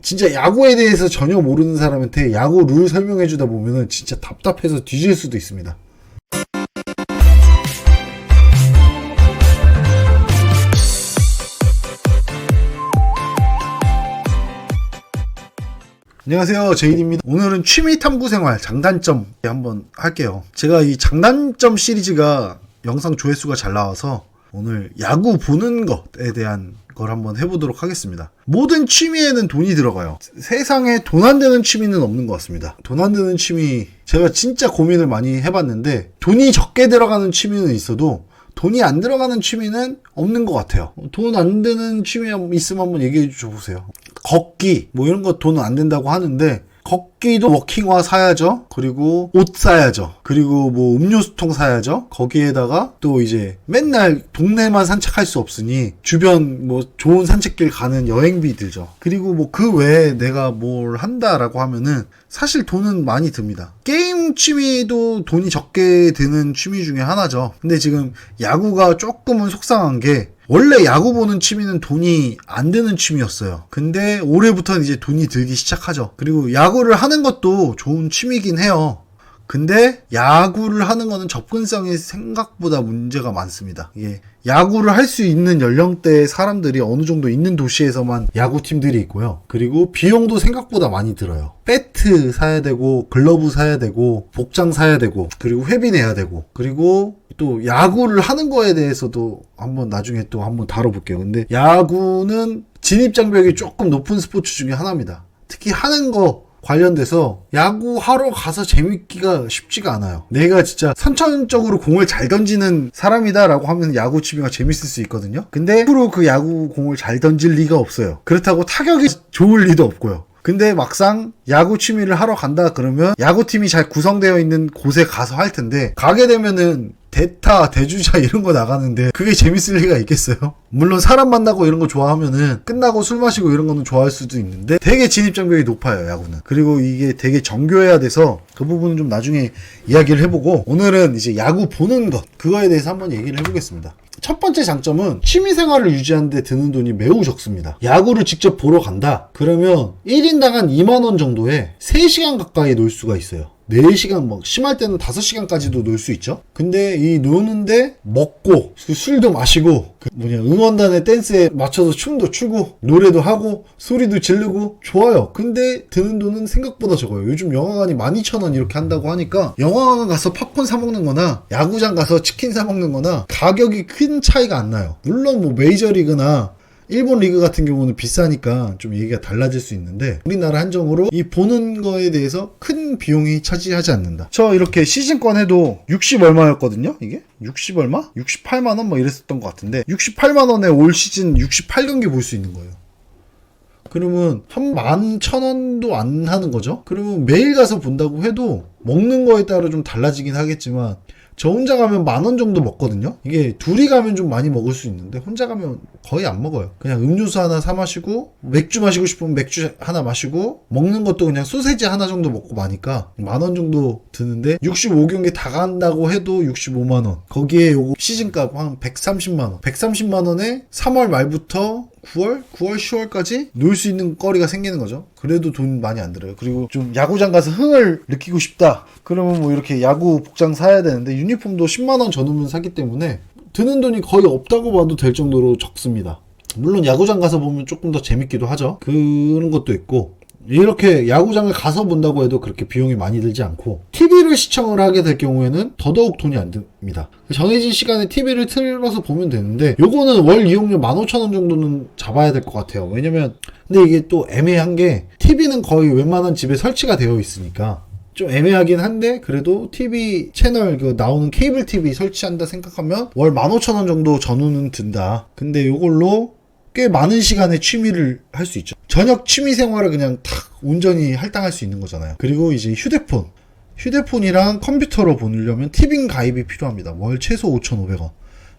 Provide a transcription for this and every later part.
진짜 야구에 대해서 전혀 모르는 사람한테 야구 룰 설명해주다 보면은 진짜 답답해서 뒤질 수도 있습니다. 안녕하세요, 제이입니다. 오늘은 취미 탐구 생활 장단점 한번 할게요. 제가 이 장단점 시리즈가 영상 조회수가 잘 나와서 오늘 야구 보는 것에 대한 걸 한번 해보도록 하겠습니다. 모든 취미에는 돈이 들어가요. 세상에 돈 안 되는 취미는 없는 것 같습니다. 돈 안 되는 취미, 제가 진짜 고민을 많이 해봤는데 돈이 적게 들어가는 취미는 있어도 돈이 안 들어가는 취미는 없는 것 같아요. 돈 안 드는 취미 있으면 한번 얘기해 줘보세요. 걷기 뭐 이런 거 돈 안 된다고 하는데 걷기도 워킹화 사야죠. 그리고 옷 사야죠. 그리고 뭐 음료수통 사야죠. 거기에다가 또 이제 맨날 동네만 산책할 수 없으니 주변 뭐 좋은 산책길 가는 여행비 들죠. 그리고 뭐 그 외에 내가 뭘 한다라고 하면은 사실 돈은 많이 듭니다. 게임 취미도 돈이 적게 드는 취미 중에 하나죠. 근데 지금 야구가 조금은 속상한 게 원래 야구 보는 취미는 돈이 안 드는 취미였어요. 근데 올해부터는 이제 돈이 들기 시작하죠. 그리고 야구를 하는 것도 좋은 취미긴 해요. 근데 야구를 하는 거는 접근성이 생각보다 문제가 많습니다. 이게 야구를 할 수 있는 연령대의 사람들이 어느 정도 있는 도시에서만 야구팀들이 있고요. 그리고 비용도 생각보다 많이 들어요. 배트 사야 되고, 글러브 사야 되고, 복장 사야 되고, 그리고 회비 내야 되고, 그리고 또 야구를 하는 거에 대해서도 한번 나중에 또 한번 다뤄볼게요. 근데 야구는 진입장벽이 조금 높은 스포츠 중에 하나입니다. 특히 하는 거 관련돼서 야구하러 가서 재밌기가 쉽지가 않아요. 내가 진짜 선천적으로 공을 잘 던지는 사람이다라고 하면 야구 취미가 재밌을 수 있거든요. 근데 앞으로 그 야구 공을 잘 던질 리가 없어요. 그렇다고 타격이 좋을 리도 없고요. 근데 막상 야구 취미를 하러 간다 그러면 야구팀이 잘 구성되어 있는 곳에 가서 할 텐데 가게 되면은 대타, 대주자 이런 거 나가는데 그게 재밌을 리가 있겠어요? 물론 사람 만나고 이런 거 좋아하면은 끝나고 술 마시고 이런 거는 좋아할 수도 있는데 되게 진입장벽이 높아요, 야구는. 그리고 이게 되게 정교해야 돼서 그 부분은 좀 나중에 이야기를 해보고 오늘은 이제 야구 보는 것 그거에 대해서 한번 얘기를 해보겠습니다. 첫 번째 장점은 취미생활을 유지하는 데 드는 돈이 매우 적습니다. 야구를 직접 보러 간다? 그러면 1인당 한 2만원 정도에 3시간 가까이 놀 수가 있어요. 4시간, 뭐 심할 때는 5시간까지도 놀 수 있죠. 근데 이 노는데 먹고 술도 마시고 응원단의 댄스에 맞춰서 춤도 추고 노래도 하고 소리도 지르고 좋아요. 근데 드는 돈은 생각보다 적어요. 요즘 영화관이 12,000원 이렇게 한다고 하니까 영화관 가서 팝콘 사 먹는 거나 야구장 가서 치킨 사 먹는 거나 가격이 큰 차이가 안 나요. 물론 뭐 메이저리그나 일본 리그 같은 경우는 비싸니까 좀 얘기가 달라질 수 있는데 우리나라 한정으로 이 보는 거에 대해서 큰 비용이 차지하지 않는다. 저 이렇게 시즌권 해도 60 얼마였거든요. 이게 60 얼마? 68만원 뭐 이랬었던 것 같은데 68만원에 올 시즌 68경기 볼 수 있는 거예요. 그러면 한 11,000원도 안 하는 거죠. 그러면 매일 가서 본다고 해도 먹는 거에 따라 좀 달라지긴 하겠지만 저 혼자 가면 10,000원 정도 먹거든요. 이게 둘이 가면 좀 많이 먹을 수 있는데 혼자 가면 거의 안 먹어요. 그냥 음료수 하나 사 마시고 맥주 마시고 싶으면 맥주 하나 마시고 먹는 것도 그냥 소세지 하나 정도 먹고 마니까 10,000원 정도 드는데 65경기 다 간다고 해도 65만원. 거기에 요거 시즌값 한 130만원. 130만원에 3월 말부터 9월, 10월까지 놀 수 있는 거리가 생기는 거죠. 그래도 돈 많이 안 들어요. 그리고 좀 야구장 가서 흥을 느끼고 싶다. 그러면 뭐 이렇게 야구 복장 사야 되는데 유니폼도 10만원 전후면 사기 때문에 드는 돈이 거의 없다고 봐도 될 정도로 적습니다. 물론 야구장 가서 보면 조금 더 재밌기도 하죠. 그런 것도 있고 이렇게 야구장을 가서 본다고 해도 그렇게 비용이 많이 들지 않고 TV를 시청을 하게 될 경우에는 더더욱 돈이 안 듭니다. 정해진 시간에 TV를 틀어서 보면 되는데 요거는 월 이용료 15,000원 정도는 잡아야 될 것 같아요. 왜냐면 근데 이게 또 애매한 게 TV는 거의 웬만한 집에 설치가 되어 있으니까 좀 애매하긴 한데 그래도 TV 채널 나오는 케이블 TV 설치한다 생각하면 월 15,000원 정도 전후는 든다. 근데 요걸로 꽤 많은 시간에 취미를 할 수 있죠. 저녁 취미 생활을 그냥 탁 온전히 할당할 수 있는 거잖아요. 그리고 이제 휴대폰이랑 컴퓨터로 보려면 티빙 가입이 필요합니다. 월 최소 5,500원.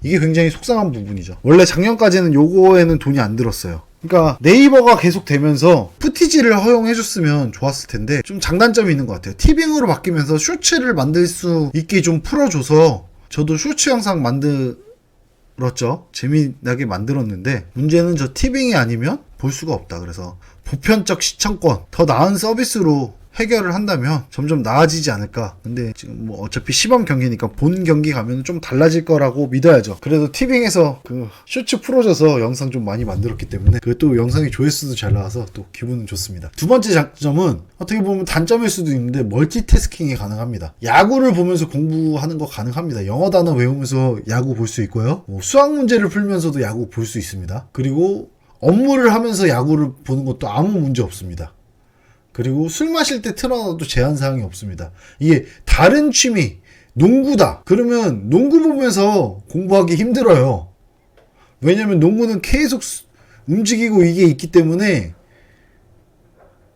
이게 굉장히 속상한 부분이죠. 원래 작년까지는 요거에는 돈이 안 들었어요. 그러니까 네이버가 계속 되면서 푸티지를 허용해줬으면 좋았을 텐데 좀 장단점이 있는 것 같아요. 티빙으로 바뀌면서 쇼츠를 만들 수 있게 좀 풀어줘서 저도 쇼츠 영상 재미나게 만들었는데 문제는 저 티빙이 아니면 볼 수가 없다. 그래서 보편적 시청권, 더 나은 서비스로 해결을 한다면 점점 나아지지 않을까. 근데 지금 뭐 어차피 시범 경기니까 본 경기 가면 좀 달라질 거라고 믿어야죠. 그래도 티빙에서 그 쇼츠 풀어줘서 영상 좀 많이 만들었기 때문에 그것도 영상의 조회수도 잘 나와서 또 기분은 좋습니다. 두 번째 장점은 어떻게 보면 단점일 수도 있는데 멀티태스킹이 가능합니다. 야구를 보면서 공부하는 거 가능합니다. 영어 단어 외우면서 야구 볼 수 있고요. 뭐 수학 문제를 풀면서도 야구 볼 수 있습니다. 그리고 업무를 하면서 야구를 보는 것도 아무 문제 없습니다. 그리고 술 마실 때 틀어놔도 제한사항이 없습니다. 이게 다른 취미, 농구다. 그러면 농구 보면서 공부하기 힘들어요. 왜냐면 농구는 계속 움직이고 이게 있기 때문에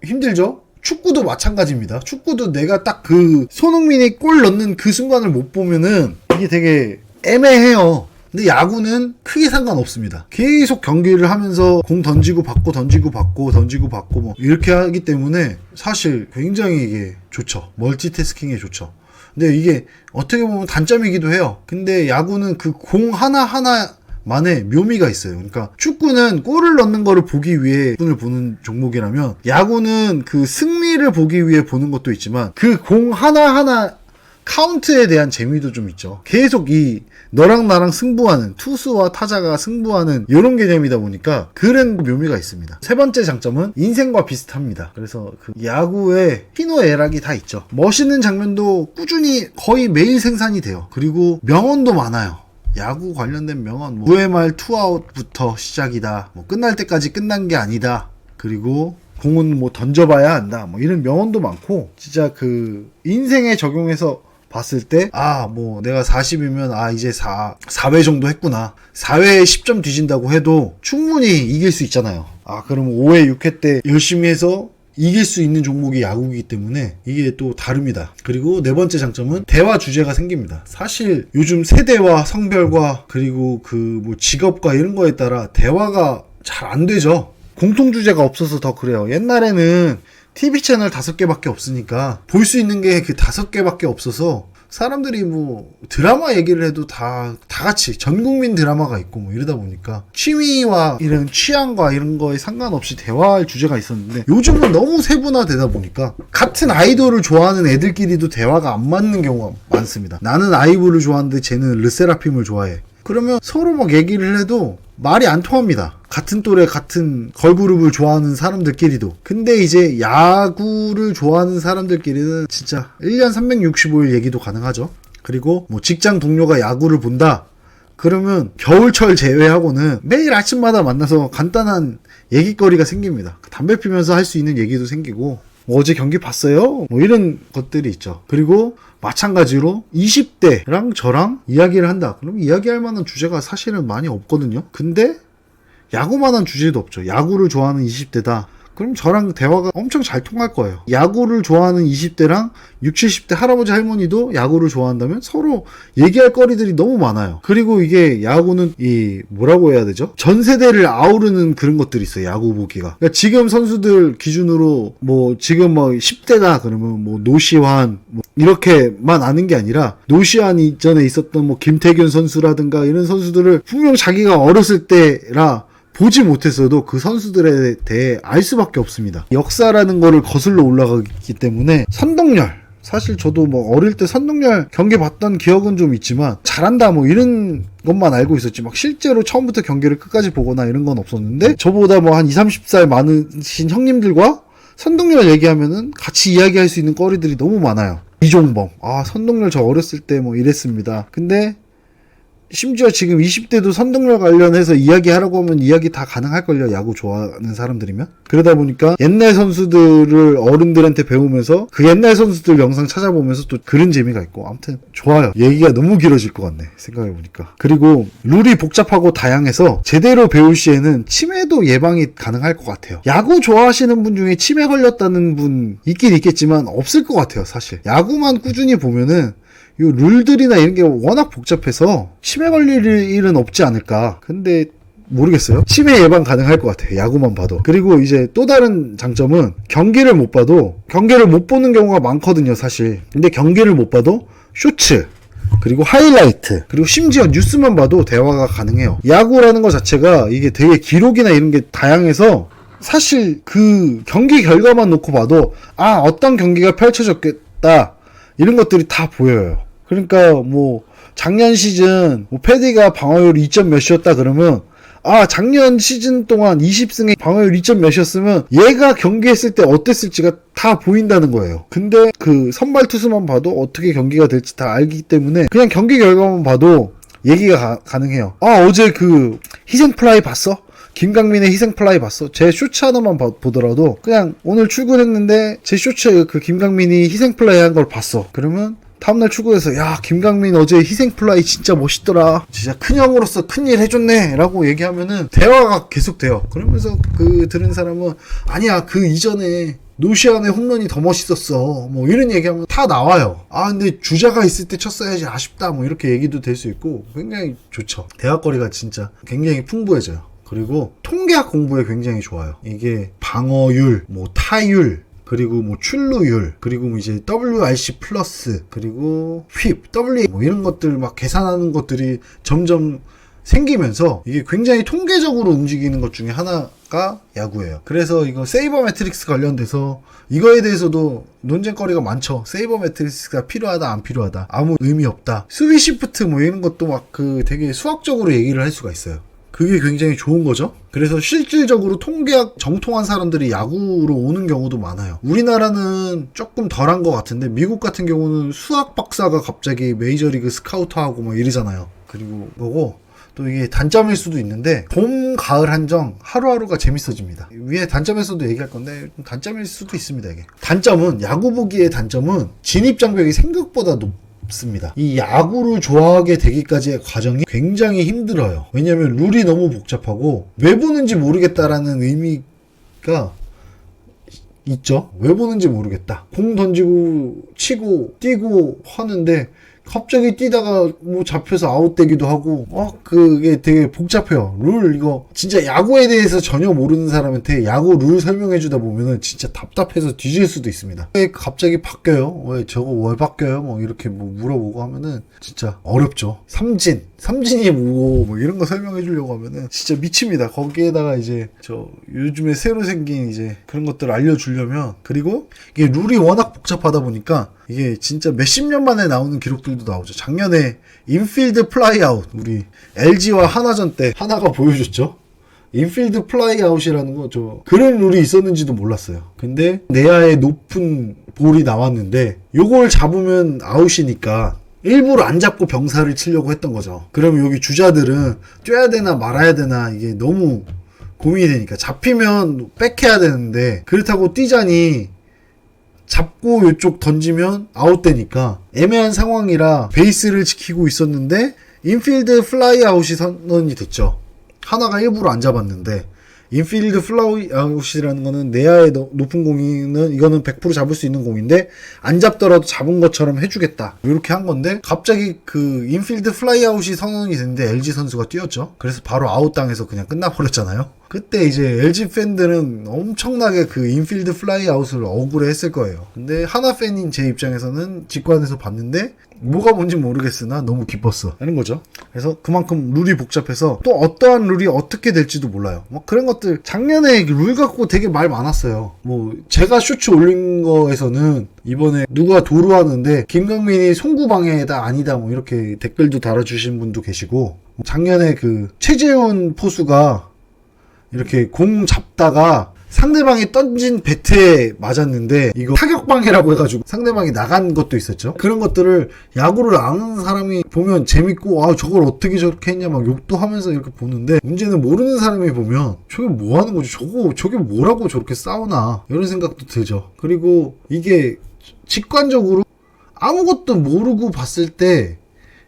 힘들죠? 축구도 마찬가지입니다. 축구도 내가 딱 그 손흥민이 골 넣는 그 순간을 못 보면은 이게 되게 애매해요. 근데 야구는 크게 상관없습니다. 계속 경기를 하면서 공 던지고 받고 던지고 받고 던지고 받고 뭐 이렇게 하기 때문에 사실 굉장히 이게 좋죠. 멀티태스킹이 좋죠. 근데 이게 어떻게 보면 단점이기도 해요. 근데 야구는 그 공 하나하나만의 묘미가 있어요. 그러니까 축구는 골을 넣는 거를 보기 위해 분을 보는 종목이라면 야구는 그 승리를 보기 위해 보는 것도 있지만 그 공 하나하나 카운트에 대한 재미도 좀 있죠. 계속 이 너랑 나랑 승부하는, 투수와 타자가 승부하는 이런 개념이다 보니까 그런 묘미가 있습니다. 세 번째 장점은 인생과 비슷합니다. 그래서 그 야구에 희노애락이 다 있죠. 멋있는 장면도 꾸준히 거의 매일 생산이 돼요. 그리고 명언도 많아요. 야구 관련된 명언, 뭐 9회 말 투아웃부터 시작이다, 뭐 끝날 때까지 끝난 게 아니다, 그리고 공은 뭐 던져봐야 한다, 뭐 이런 명언도 많고, 진짜 그 인생에 적용해서 봤을 때, 뭐 내가 40이면 이제 4회 정도 했구나. 4회에 10점 뒤진다고 해도 충분히 이길 수 있잖아요. 그럼 5회, 6회 때 열심히 해서 이길 수 있는 종목이 야구이기 때문에 이게 또 다릅니다. 그리고 네 번째 장점은 대화 주제가 생깁니다. 사실 요즘 세대와 성별과 그리고 그 뭐 직업과 이런 거에 따라 대화가 잘 안 되죠. 공통 주제가 없어서 더 그래요. 옛날에는 TV 채널 5개밖에 없으니까 볼 수 있는 게 그 5개밖에 없어서 사람들이 뭐 드라마 얘기를 해도 다 같이 전 국민 드라마가 있고 뭐 이러다 보니까 취미와 이런 취향과 이런 거에 상관없이 대화할 주제가 있었는데 요즘은 너무 세분화되다 보니까 같은 아이돌을 좋아하는 애들끼리도 대화가 안 맞는 경우가 많습니다. 나는 아이브를 좋아하는데 쟤는 르세라핌을 좋아해. 그러면 서로 막 얘기를 해도 말이 안 통합니다. 같은 또래 같은 걸그룹을 좋아하는 사람들끼리도. 근데 이제 야구를 좋아하는 사람들끼리는 진짜 1년 365일 얘기도 가능하죠. 그리고 뭐 직장 동료가 야구를 본다 그러면 겨울철 제외하고는 매일 아침마다 만나서 간단한 얘기거리가 생깁니다. 담배 피면서 할 수 있는 얘기도 생기고, 뭐 어제 경기 봤어요? 뭐 이런 것들이 있죠. 그리고 마찬가지로 20대랑 저랑 이야기를 한다. 그럼 이야기할 만한 주제가 사실은 많이 없거든요. 근데 야구만한 주제도 없죠. 야구를 좋아하는 20대다. 그럼 저랑 대화가 엄청 잘 통할 거예요. 야구를 좋아하는 20대랑 60, 70대 할아버지 할머니도 야구를 좋아한다면 서로 얘기할 거리들이 너무 많아요. 그리고 이게 야구는 뭐라고 해야 되죠? 전 세대를 아우르는 그런 것들이 있어요. 야구 보기가. 그러니까 지금 선수들 기준으로 뭐 지금 뭐 10대다 그러면 뭐 노시환 뭐 이렇게만 아는 게 아니라 노시환 이전에 있었던 뭐 김태균 선수라든가 이런 선수들을 분명 자기가 어렸을 때라 보지 못했어도 그 선수들에 대해 알 수밖에 없습니다. 역사라는 거를 거슬러 올라가기 때문에 선동열, 사실 저도 뭐 어릴 때 선동열 경기 봤던 기억은 좀 있지만 잘한다 뭐 이런 것만 알고 있었지 막 실제로 처음부터 경기를 끝까지 보거나 이런 건 없었는데, 저보다 뭐 한 20, 30살 많으신 형님들과 선동열 얘기하면은 같이 이야기할 수 있는 거리들이 너무 많아요. 이종범, 선동열 저 어렸을 때 뭐 이랬습니다. 근데 심지어 지금 20대도 선동열 관련해서 이야기하라고 하면 이야기 다 가능할걸요. 야구 좋아하는 사람들이면. 그러다 보니까 옛날 선수들을 어른들한테 배우면서 그 옛날 선수들 영상 찾아보면서 또 그런 재미가 있고, 아무튼 좋아요. 얘기가 너무 길어질 것 같네, 생각해보니까. 그리고 룰이 복잡하고 다양해서 제대로 배울 시에는 치매도 예방이 가능할 것 같아요. 야구 좋아하시는 분 중에 치매 걸렸다는 분 있긴 있겠지만 없을 것 같아요. 사실 야구만 꾸준히 보면은 이 룰들이나 이런 게 워낙 복잡해서 치매 걸릴 일은 없지 않을까. 근데 모르겠어요. 치매 예방 가능할 것 같아요. 야구만 봐도. 그리고 이제 또 다른 장점은 경기를 못 봐도, 경기를 못 보는 경우가 많거든요, 사실. 근데 경기를 못 봐도 쇼츠, 그리고 하이라이트, 그리고 심지어 뉴스만 봐도 대화가 가능해요. 야구라는 것 자체가 이게 되게 기록이나 이런 게 다양해서 사실 그 경기 결과만 놓고 봐도 어떤 경기가 펼쳐졌겠다 이런 것들이 다 보여요. 그러니까 뭐 작년 시즌 뭐 패디가 방어율 2점 몇이었다 그러면 작년 시즌 동안 20승에 방어율 2점 몇이었으면 얘가 경기했을 때 어땠을지가 다 보인다는 거예요. 근데 그 선발 투수만 봐도 어떻게 경기가 될지 다 알기 때문에 그냥 경기 결과만 봐도 얘기가 가능해요. 어제 그 희생플라이 봤어? 김강민의 희생플라이 봤어? 제 쇼츠 하나만 보더라도 그냥 오늘 출근했는데 제 쇼츠에 그 김강민이 희생플라이 한 걸 봤어. 그러면 다음날 출근해서 야 김강민 어제 희생플라이 진짜 멋있더라, 진짜 큰형으로서 큰일 해줬네 라고 얘기하면은 대화가 계속돼요. 그러면서 그 들은 사람은 아니야 그 이전에 노시안의 홈런이 더 멋있었어 뭐 이런 얘기하면 다 나와요. 근데 주자가 있을 때 쳤어야지 아쉽다 뭐 이렇게 얘기도 될 수 있고 굉장히 좋죠. 대화거리가 진짜 굉장히 풍부해져요. 그리고 통계학 공부에 굉장히 좋아요. 이게 방어율, 뭐 타율, 그리고 뭐 출루율, 그리고 뭐 이제 WRC 플러스, 그리고 휩, W 뭐 이런 것들 막 계산하는 것들이 점점 생기면서 이게 굉장히 통계적으로 움직이는 것 중에 하나가 야구예요. 그래서 이거 세이버 매트릭스 관련돼서 이거에 대해서도 논쟁거리가 많죠. 세이버 매트릭스가 필요하다 안 필요하다, 아무 의미 없다, 스위 시프트 뭐 이런 것도 막 그 되게 수학적으로 얘기를 할 수가 있어요. 그게 굉장히 좋은 거죠. 그래서 실질적으로 통계학 정통한 사람들이 야구로 오는 경우도 많아요. 우리나라는 조금 덜한 것 같은데 미국 같은 경우는 수학 박사가 갑자기 메이저리그 스카우트하고 뭐 이러잖아요. 그리고 뭐고 또 이게 단점일 수도 있는데 봄, 가을 한정 하루하루가 재밌어집니다. 위에 단점에서도 얘기할 건데 단점일 수도 있습니다. 이게 단점은, 야구 보기의 단점은 진입 장벽이 생각보다 높습니다. 이 야구를 좋아하게 되기까지의 과정이 굉장히 힘들어요. 왜냐면 룰이 너무 복잡하고 왜 보는지 모르겠다라는 의미가 있죠. 왜 보는지 모르겠다. 공 던지고 치고 뛰고 하는데 갑자기 뛰다가 뭐 잡혀서 아웃되기도 하고 그게 되게 복잡해요. 룰 이거 진짜 야구에 대해서 전혀 모르는 사람한테 야구 룰 설명해주다 보면은 진짜 답답해서 뒤질 수도 있습니다. 왜 갑자기 바뀌어요? 왜 저거 왜 바뀌어요? 뭐 이렇게 뭐 물어보고 하면은 진짜 어렵죠. 삼진이 뭐고 뭐 이런 거 설명해주려고 하면은 진짜 미칩니다. 거기에다가 이제 저 요즘에 새로 생긴 이제 그런 것들을 알려주려면, 그리고 이게 룰이 워낙 복잡하다 보니까 이게 진짜 몇십 년 만에 나오는 기록들도 나오죠. 작년에 인필드 플라이아웃, 우리 LG와 하나전 때 하나가 보여줬죠. 인필드 플라이아웃이라는 거, 그런 룰이 있었는지도 몰랐어요. 근데 내야에 높은 볼이 나왔는데 요걸 잡으면 아웃이니까 일부러 안 잡고 병사를 치려고 했던 거죠. 그러면 여기 주자들은 뛰어야 되나 말아야 되나 이게 너무 고민이 되니까 잡히면 백해야 되는데 그렇다고 뛰자니 잡고 이쪽 던지면 아웃되니까 애매한 상황이라 베이스를 지키고 있었는데 인필드 플라이 아웃이 선언이 됐죠. 하나가 일부러 안 잡았는데 인필드 플라이 아웃이라는 거는 내야의 높은 공이는 이거는 100% 잡을 수 있는 공인데 안 잡더라도 잡은 것처럼 해주겠다 이렇게 한 건데 갑자기 그 인필드 플라이 아웃이 선언이 됐는데 LG 선수가 뛰었죠. 그래서 바로 아웃당해서 그냥 끝나버렸잖아요. 그때 이제 LG 팬들은 엄청나게 그 인필드 플라이 아웃을 억울해 했을 거예요. 근데 하나 팬인 제 입장에서는 직관에서 봤는데 뭐가 뭔지 모르겠으나 너무 기뻤어 하는 거죠. 그래서 그만큼 룰이 복잡해서 또 어떠한 룰이 어떻게 될지도 몰라요. 뭐 그런 것들 작년에 룰 갖고 되게 말 많았어요. 뭐 제가 쇼츠 올린 거에서는 이번에 누가 도루하는데 김강민이 송구방해다 아니다 뭐 이렇게 댓글도 달아주신 분도 계시고, 작년에 그 최재훈 포수가 이렇게 공 잡다가 상대방이 던진 배트에 맞았는데 이거 타격방해라고 해가지고 상대방이 나간 것도 있었죠. 그런 것들을 야구를 아는 사람이 보면 재밌고 저걸 어떻게 저렇게 했냐 막 욕도 하면서 이렇게 보는데, 문제는 모르는 사람이 보면 저게 뭐 하는 거지, 저게 뭐라고 저렇게 싸우나 이런 생각도 들죠. 그리고 이게 직관적으로 아무것도 모르고 봤을 때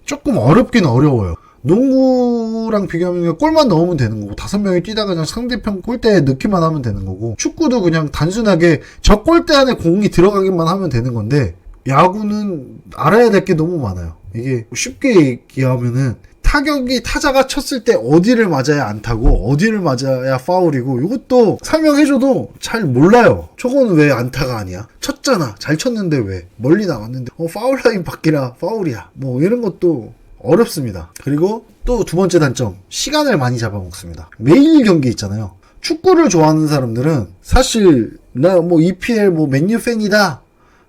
조금 어렵긴 어려워요. 농구랑 비교하면 골만 넣으면 되는 거고 5명이 뛰다가 그냥 상대편 골대에 넣기만 하면 되는 거고, 축구도 그냥 단순하게 저 골대 안에 공이 들어가기만 하면 되는 건데 야구는 알아야 될 게 너무 많아요. 이게 쉽게 얘기하면은 타격이 타자가 쳤을 때 어디를 맞아야 안타고 어디를 맞아야 파울이고 이것도 설명해줘도 잘 몰라요. 저거는 왜 안타가 아니야? 쳤잖아. 잘 쳤는데 왜? 멀리 나왔는데 파울 라인 밖이라 파울이야. 뭐 이런 것도 어렵습니다. 그리고 또 두 번째 단점, 시간을 많이 잡아먹습니다. 매일 경기 있잖아요. 축구를 좋아하는 사람들은 사실 나 뭐 EPL 뭐 맨유 팬이다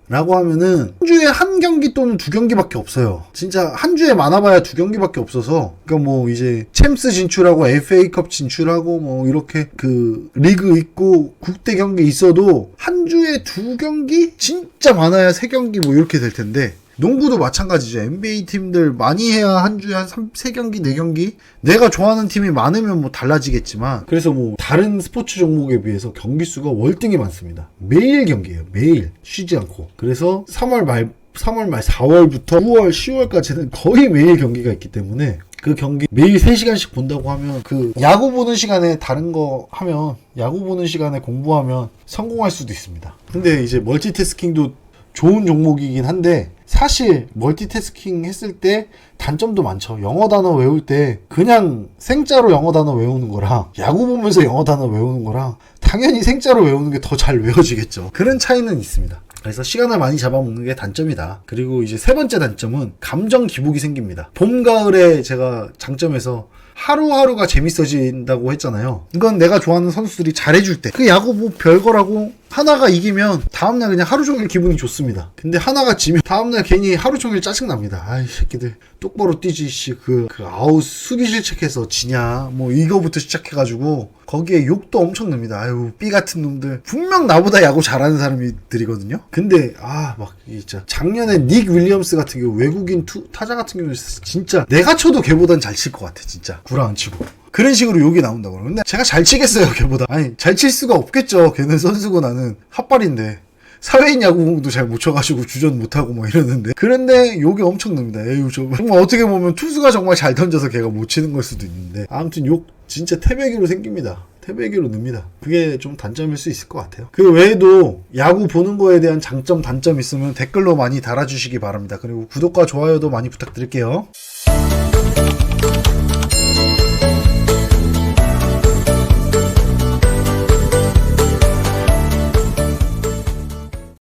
라고 하면은 한 주에 한 경기 또는 두 경기밖에 없어요. 진짜 한 주에 많아봐야 두 경기밖에 없어서, 그러니까 뭐 이제 챔스 진출하고 FA컵 진출하고 뭐 이렇게 그 리그 있고 국대 경기 있어도 한 주에 두 경기? 진짜 많아야 세 경기 뭐 이렇게 될 텐데, 농구도 마찬가지죠. NBA 팀들 많이 해야 한 주에 한 3경기, 4경기? 내가 좋아하는 팀이 많으면 뭐 달라지겠지만, 그래서 뭐 다른 스포츠 종목에 비해서 경기 수가 월등히 많습니다. 매일 경기예요. 매일. 쉬지 않고. 그래서 3월 말 4월부터 9월, 10월까지는 거의 매일 경기가 있기 때문에 그 경기 매일 3시간씩 본다고 하면, 그 야구 보는 시간에 다른 거 하면, 야구 보는 시간에 공부하면 성공할 수도 있습니다. 근데 이제 멀티태스킹도 좋은 종목이긴 한데, 사실 멀티태스킹 했을 때 단점도 많죠. 영어 단어 외울 때 그냥 생짜로 영어 단어 외우는 거랑 야구 보면서 영어 단어 외우는 거랑 당연히 생짜로 외우는 게 더 잘 외워지겠죠. 그런 차이는 있습니다. 그래서 시간을 많이 잡아먹는 게 단점이다. 그리고 이제 세 번째 단점은 감정 기복이 생깁니다. 봄, 가을에 제가 장점에서 하루하루가 재밌어진다고 했잖아요. 이건 내가 좋아하는 선수들이 잘해줄 때, 그 야구 뭐 별거라고, 하나가 이기면 다음날 그냥 하루 종일 기분이 좋습니다. 근데 하나가 지면 다음날 괜히 하루 종일 짜증납니다. 아이 새끼들 똑바로 뛰지, 씨. 그 아웃 수비 실책해서 지냐 뭐 이거부터 시작해가지고 거기에 욕도 엄청 납니다. 아유 삐 같은 놈들. 분명 나보다 야구 잘하는 사람들이거든요. 근데 막 진짜 작년에 닉 윌리엄스 같은 경우, 외국인 타자 같은 경우는 진짜 내가 쳐도 걔보단 잘 칠 것 같아. 진짜 구라 안 치고. 그런 식으로 욕이 나온다고. 근데 제가 잘 치겠어요, 걔보다. 아니, 잘 칠 수가 없겠죠. 걔는 선수고 나는 핫발인데. 사회인 야구공도 잘 못 쳐가지고 주전 못하고 뭐 이러는데. 그런데 욕이 엄청 납니다. 에휴, 정말 어떻게 보면 투수가 정말 잘 던져서 걔가 못 치는 걸 수도 있는데. 아무튼 욕 진짜 태배기로 생깁니다. 태배기로 늡니다. 그게 좀 단점일 수 있을 것 같아요. 그 외에도 야구 보는 거에 대한 장점, 단점 있으면 댓글로 많이 달아주시기 바랍니다. 그리고 구독과 좋아요도 많이 부탁드릴게요.